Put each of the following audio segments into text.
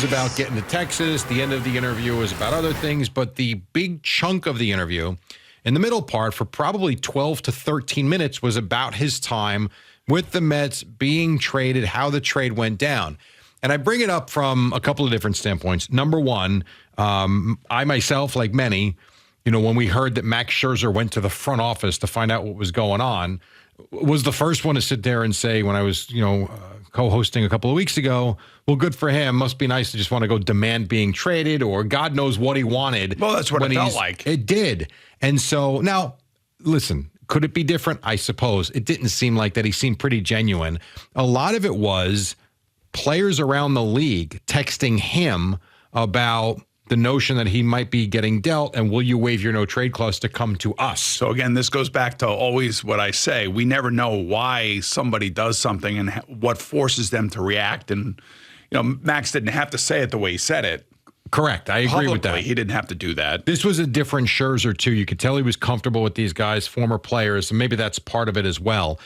was about getting to Texas. The end of the interview was about other things. But the big chunk of the interview, in the middle part, for probably 12 to 13 minutes, was about his time with the Mets, being traded, how the trade went down. And I bring it up from a couple of different standpoints. Number one, I myself, like many, when we heard that Max Scherzer went to the front office to find out what was going on, was the first one to sit there and say, when I was, co-hosting a couple of weeks ago, well, good for him. Must be nice to just want to go demand being traded, or God knows what he wanted. Well, that's what it felt like. It did. And so now, listen, could it be different? I suppose. It didn't seem like that. He seemed pretty genuine. A lot of it was players around the league texting him about the notion that he might be getting dealt, and will you waive your no-trade clause to come to us? So again, this goes back to always what I say. We never know why somebody does something and what forces them to react. And, Max didn't have to say it the way he said it. Correct. I agree with that. He didn't have to do that. This was a different Scherzer, too. You could tell he was comfortable with these guys, former players, and maybe that's part of it as well.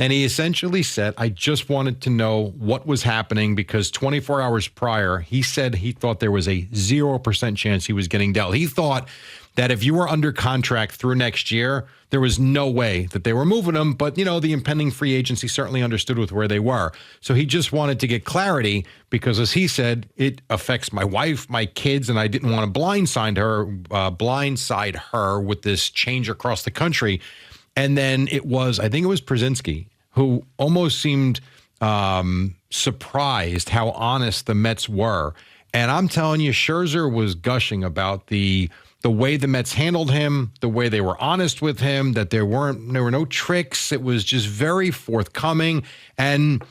And he essentially said, I just wanted to know what was happening, because 24 hours prior, he said he thought there was a 0% chance he was getting dealt. He thought that if you were under contract through next year, there was no way that they were moving him. But, the impending free agency certainly understood with where they were. So he just wanted to get clarity because, as he said, it affects my wife, my kids, and I didn't want to blindside her with this change across the country. And then I think it was Przinsky, who almost seemed surprised how honest the Mets were. And I'm telling you, Scherzer was gushing about the way the Mets handled him, the way they were honest with him, that there were no tricks. It was just very forthcoming. And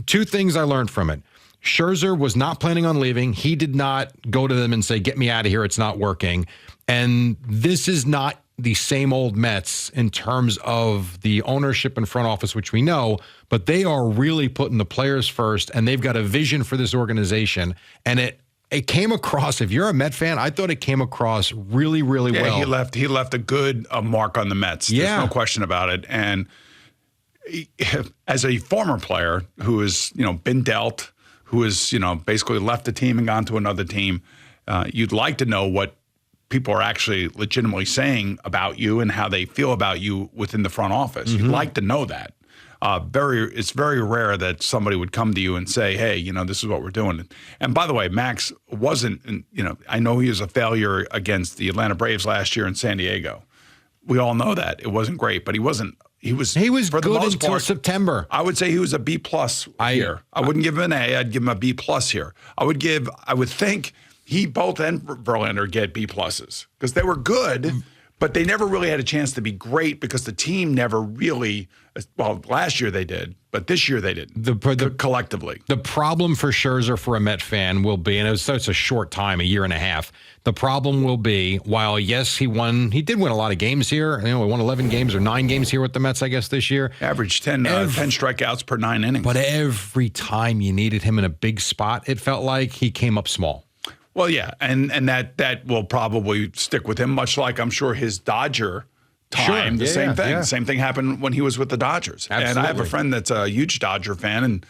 two things I learned from it. Scherzer was not planning on leaving. He did not go to them and say, get me out of here, it's not working. And this is not the same old Mets in terms of the ownership and front office, which we know, but they are really putting the players first, and they've got a vision for this organization. And it came across, if you're a Met fan, I thought it came across really, really well. He left a good mark on the Mets. There's no question about it. And as a former player who has, been dealt, who has, basically left the team and gone to another team, you'd like to know what people are actually legitimately saying about you and how they feel about you within the front office. Mm-hmm. You'd like to know that. It's very rare that somebody would come to you and say, hey, this is what we're doing. And by the way, Max wasn't, I know he was a failure against the Atlanta Braves last year in San Diego. We all know that. It wasn't great, but he was for the most until part, September. I would say he was a B+ here. I wouldn't give him an A. I'd give him a B+ here. I would think he both and Verlander get B+ because they were good, but they never really had a chance to be great because the team never really. Well, last year they did, but this year they didn't. Collectively, the problem for Scherzer, for a Met fan, will be, and it was such a short time, a year and a half. The problem will be, while yes, he did win a lot of games here. He won 11 games or 9 games here with the Mets, I guess, this year. Averaged 10 strikeouts per 9 innings. But every time you needed him in a big spot, it felt like he came up small. Well, yeah, and that will probably stick with him, much like I'm sure his Dodger time. Sure. Same thing. Yeah. Same thing happened when he was with the Dodgers. Absolutely. And I have a friend that's a huge Dodger fan, and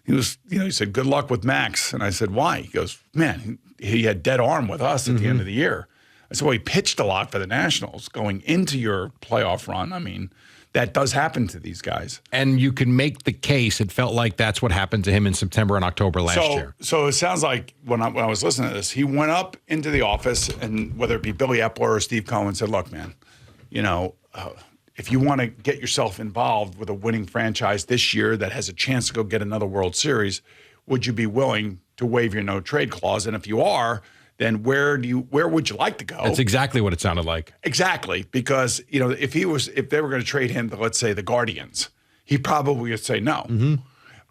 he said, good luck with Max. And I said, why? He goes, man, he had dead arm with us at the end of the year. I said, well, he pitched a lot for the Nationals going into your playoff run. I mean, that does happen to these guys. And you can make the case, it felt like that's what happened to him in September and October last year. So it sounds like when I was listening to this, he went up into the office, and whether it be Billy Epler or Steve Cohen, said, look, man, if you want to get yourself involved with a winning franchise this year that has a chance to go get another World Series, would you be willing to waive your no-trade clause? And if you are, then where would you like to go? That's exactly what it sounded like. Exactly, because if they were going to trade him to, let's say, the Guardians, he probably would say no. Mm-hmm.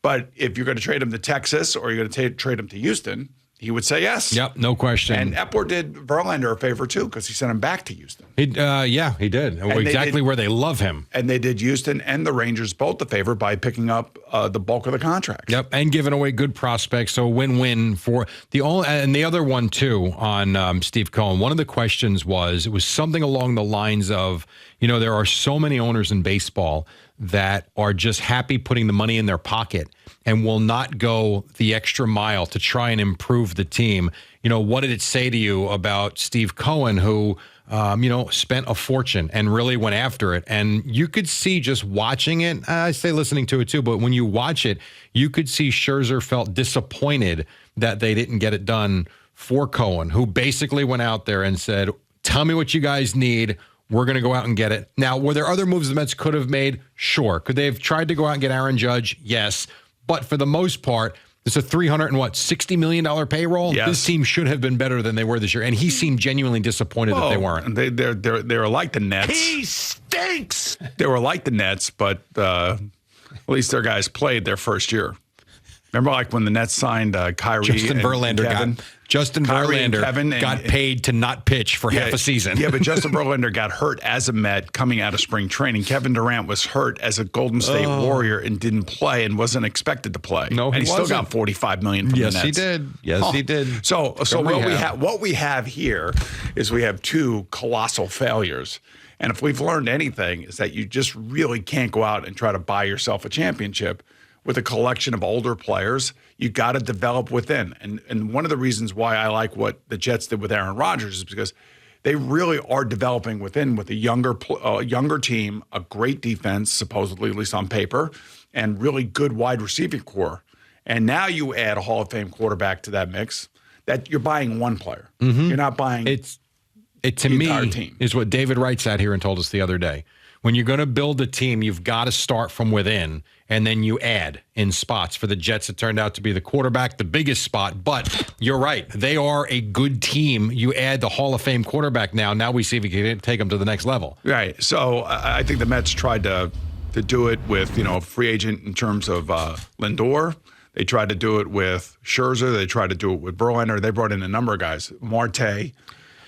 But if you're going to trade him to Texas or you're going to trade him to Houston, he would say yes. Yep, no question. And Epler did Verlander a favor too, because he sent him back to Houston. He did. Exactly where they love him. And they did Houston and the Rangers both a favor by picking up the bulk of the contract. Yep, and giving away good prospects. So win-win for and the other one too on Steve Cohen. One of the questions was something along the lines of, there are so many owners in baseball that are just happy putting the money in their pocket and will not go the extra mile to try and improve the team. What did it say to you about Steve Cohen, who, spent a fortune and really went after it? And you could see just watching it, I say listening to it too, but when you watch it, you could see Scherzer felt disappointed that they didn't get it done for Cohen, who basically went out there and said, tell me what you guys need. We're going to go out and get it. Now, were there other moves the Mets could have made? Sure. Could they have tried to go out and get Aaron Judge? Yes. But for the most part, it's a $360 million payroll. Yes. This team should have been better than they were this year. And he seemed genuinely disappointed that they weren't. They were like the Nets. He stinks. They were like the Nets, but at least their guys played their first year. Remember, like when the Nets signed Kyrie Justin Verlander got paid to not pitch for half a season. Yeah, but Justin Verlander got hurt as a Met coming out of spring training. Kevin Durant was hurt as a Golden State Warrior and didn't play and wasn't expected to play. No, and he still got $45 million from the Nets. Yes, he did. Yes, he did. So what we have here is we have two colossal failures. And if we've learned anything, is that you just really can't go out and try to buy yourself a championship with a collection of older players. You got to develop within. And one of the reasons why I like what the Jets did with Aaron Rodgers is because they really are developing within with a younger team, a great defense, supposedly, at least on paper, and really good wide receiving core. And now you add a Hall of Fame quarterback to that mix, that you're buying one player. Mm-hmm. You're not buying to me team. Is what David Wright sat here and told us the other day. When you're going to build a team, you've got to start from within, and then you add in spots. For the Jets, it turned out to be the quarterback, the biggest spot. But you're right. They are a good team. You add the Hall of Fame quarterback now. Now we see if we can take them to the next level. Right. So I think the Mets tried to do it with, a free agent in terms of Lindor. They tried to do it with Scherzer. They tried to do it with Verlander. They brought in a number of guys. Marte,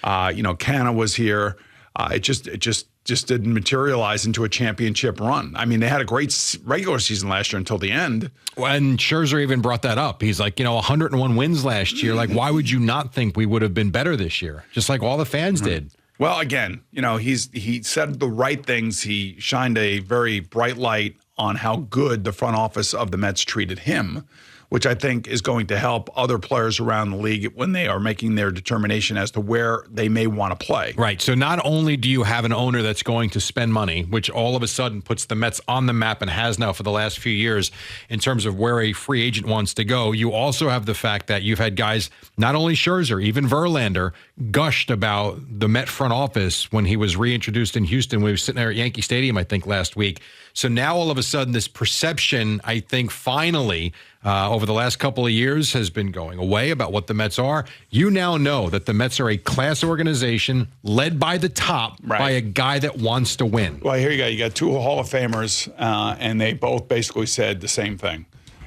Canna was here. It just didn't materialize into a championship run. I mean, they had a great regular season last year until the end. And Scherzer even brought that up. He's like, 101 wins last year. Like, why would you not think we would have been better this year? Just like all the fans did. Well, again, he said the right things. He shined a very bright light on how good the front office of the Mets treated him, which I think is going to help other players around the league when they are making their determination as to where they may want to play. Right. So not only do you have an owner that's going to spend money, which all of a sudden puts the Mets on the map and has now for the last few years in terms of where a free agent wants to go, you also have the fact that you've had guys, not only Scherzer, even Verlander, gushed about the Met front office when he was reintroduced in Houston when he was sitting there at Yankee Stadium, I think, last week. So now all of a sudden this perception, I think, finally, over the last couple of years has been going away about what the Mets are. You now know that the Mets are a class organization led by the top by a guy that wants to win. Well, here you go. You got two Hall of Famers, and they both basically said the same thing.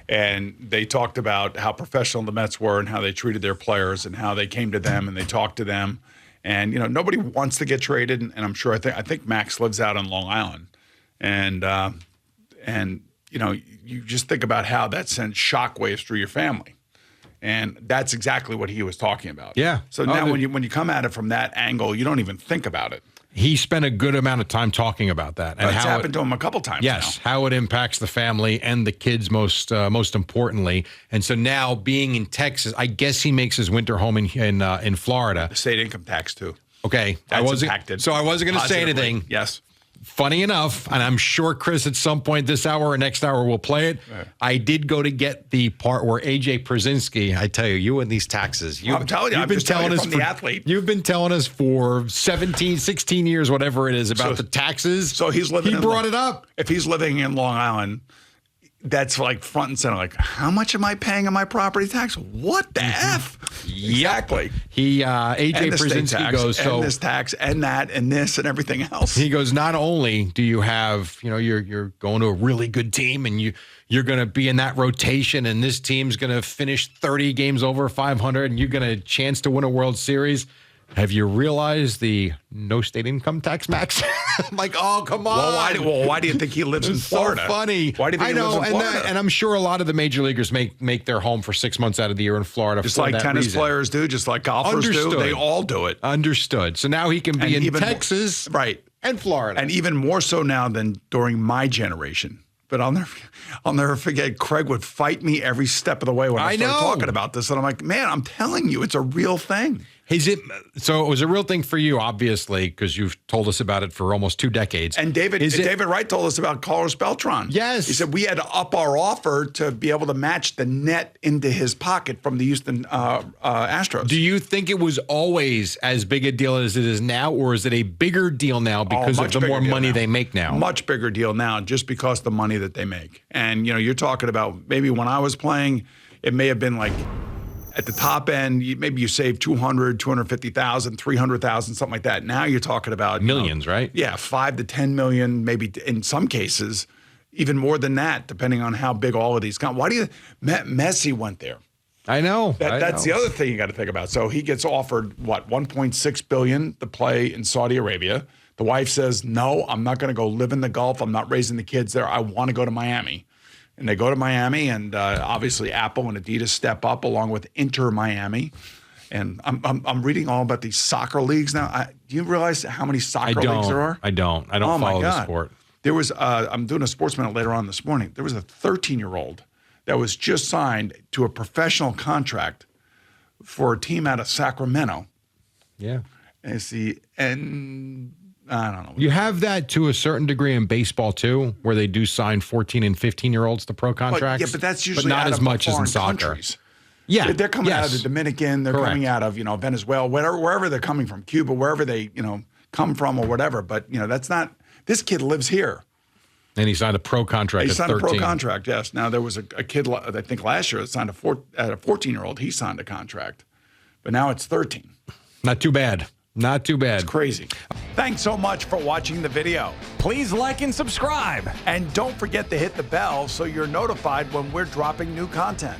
And they talked about how professional the Mets were and how they treated their players and how they came to them and they talked to them. And, nobody wants to get traded. And I'm sure, I think Max lives out on Long Island. And you just think about how that sends shockwaves through your family. And that's exactly what he was talking about. Yeah. So now when you come at it from that angle, you don't even think about it. He spent a good amount of time talking about that. And it's happened to him a couple times Yes, now. how it impacts the family and the kids most importantly. And so now being in Texas, I guess he makes his winter home in Florida. The state income tax too. Okay. That's impacted. So I wasn't going to say anything. Yes. Funny enough, and I'm sure Chris at some point this hour or next hour will play it, I did go to get the part where A.J. Przinsky, I tell you and these taxes. I'm telling you, I'm just telling you from the athlete. You've been telling us for 17, 16 years, whatever it is, about the taxes. So he brought it up. If he's living in Long Island, that's like front and center. Like, how much am I paying on my property tax? What the F? Exactly. He, A.J. Przinsky goes, and this tax and that and this and everything else. He goes, not only do you have, you're going to a really good team and you're going to be in that rotation and this team's going to finish 30 games over 500 and you're going to chance to win a World Series. Have you realized the no state income tax, Max? I'm like, oh, come on. Well, why do you think he lives in Florida? So funny. Why do you think he lives in Florida? And I'm sure a lot of the major leaguers make their home for 6 months out of the year in Florida. Just like tennis players do, just like golfers do. They all do it. Understood. So now he can be in Texas. Right. And Florida. And even more so now than during my generation. But I'll never forget, Craig would fight me every step of the way when I started talking about this. And I'm like, man, I'm telling you, it's a real thing. So it was a real thing for you, obviously, because you've told us about it for almost 2 decades. And David Wright told us about Carlos Beltran. Yes. He said we had to up our offer to be able to match the net into his pocket from the Houston Astros. Do you think it was always as big a deal as it is now, or is it a bigger deal now because of the more money they make now? Much bigger deal now just because of the money that they make. And, you're talking about maybe when I was playing, it may have been like at the top end, maybe you save 200, 250,000, 300,000, something like that. Now you're talking about millions, right? Yeah, 5 to 10 million, maybe in some cases, even more than that, depending on how big all of these come. Why do you? Messi went there. I know. That's the other thing you got to think about. So he gets offered what, 1.6 billion to play in Saudi Arabia. The wife says, "No, I'm not going to go live in the Gulf. I'm not raising the kids there. I want to go to Miami." And they go to Miami, and obviously Apple and Adidas step up along with Inter Miami. And I'm reading all about these soccer leagues now. Do you realize how many soccer leagues there are? I don't follow the sport. There was I'm doing a Sports Minute later on this morning. There was a 13-year-old that was just signed to a professional contract for a team out of Sacramento. Yeah. And I don't know. You have that to a certain degree in baseball too, where they do sign 14 and 15-year-olds to pro contracts. But that's usually not out as of much as in soccer. Countries. Yeah, they're coming out of the Dominican. They're coming out of Venezuela, wherever they're coming from, Cuba, wherever they come from or whatever. But that's not. This kid lives here. And he signed a pro contract. He signed 13. a pro contract. Yes. Now there was a kid I think last year that signed a 14-year-old. He signed a contract, but now it's 13. Not too bad. Not too bad. It's crazy. Thanks so much for watching the video. Please like and subscribe. And don't forget to hit the bell so you're notified when we're dropping new content.